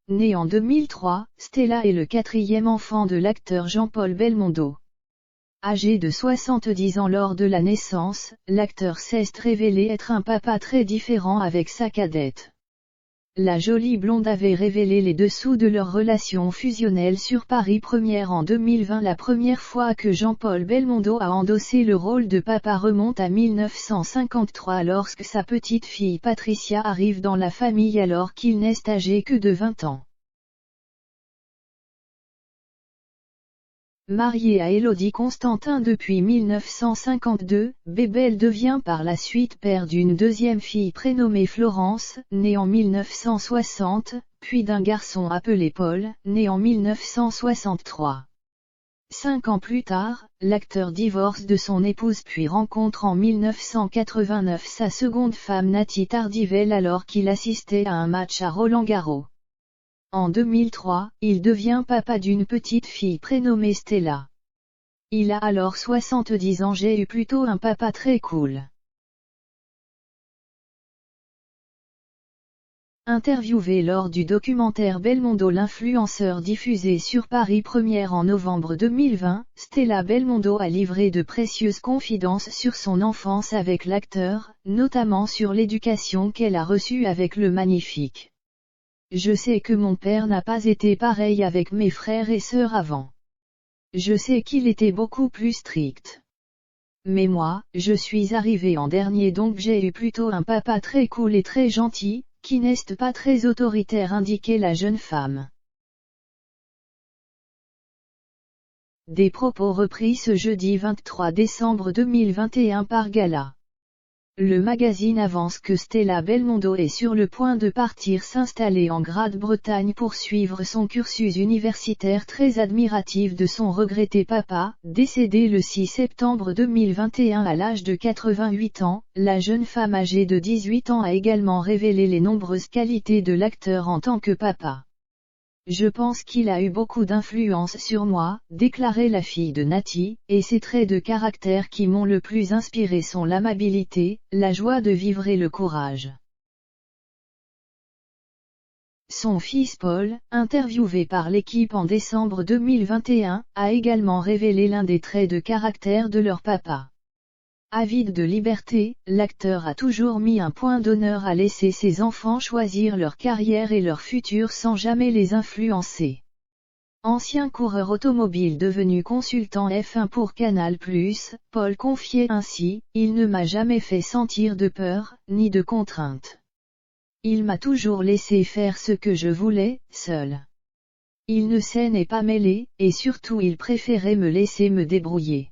née en 2003, Stella est le quatrième enfant de l'acteur Jean-Paul Belmondo. Âgé de 70 ans lors de la naissance, l'acteur s'est révélé être un papa très différent avec sa cadette. La jolie blonde avait révélé les dessous de leur relation fusionnelle sur Paris Première en 2020. La première fois que Jean-Paul Belmondo a endossé le rôle de papa remonte à 1953 lorsque sa petite fille Patricia arrive dans la famille alors qu'il n'est âgé que de 20 ans. Marié à Élodie Constantin depuis 1952, Bébel devient par la suite père d'une deuxième fille prénommée Florence, née en 1960, puis d'un garçon appelé Paul, né en 1963. 5 ans plus tard, l'acteur divorce de son épouse puis rencontre en 1989 sa seconde femme Nathy Tardivell alors qu'il assistait à un match à Roland-Garros. En 2003, il devient papa d'une petite fille prénommée Stella. Il a alors 70 ans. J'ai eu plutôt un papa très cool. Interviewé lors du documentaire Belmondo l'influenceur diffusé sur Paris Première en novembre 2020, Stella Belmondo a livré de précieuses confidences sur son enfance avec l'acteur, notamment sur l'éducation qu'elle a reçue avec le Magnifique. Je sais que mon père n'a pas été pareil avec mes frères et sœurs avant. Je sais qu'il était beaucoup plus strict. Mais moi, je suis arrivé en dernier donc j'ai eu plutôt un papa très cool et très gentil, qui n'est pas très autoritaire indiquait la jeune femme. Des propos repris ce jeudi 23 décembre 2021 par Gala. Le magazine avance que Stella Belmondo est sur le point de partir s'installer en Grande-Bretagne pour suivre son cursus universitaire très admiratif de son regretté papa, décédé le 6 septembre 2021 à l'âge de 88 ans. La jeune femme âgée de 18 ans a également révélé les nombreuses qualités de l'acteur en tant que papa. Je pense qu'il a eu beaucoup d'influence sur moi, déclarait la fille de Nathy, et ses traits de caractère qui m'ont le plus inspiré sont l'amabilité, la joie de vivre et le courage. Son fils Paul, interviewé par l'équipe en décembre 2021, a également révélé l'un des traits de caractère de leur papa. Avide de liberté, l'acteur a toujours mis un point d'honneur à laisser ses enfants choisir leur carrière et leur futur sans jamais les influencer. Ancien coureur automobile devenu consultant F1 pour Canal+, Paul confiait ainsi, « Il ne m'a jamais fait sentir de peur, ni de contrainte. Il m'a toujours laissé faire ce que je voulais, seul. Il ne s'en est pas mêlé, et surtout il préférait me laisser me débrouiller. »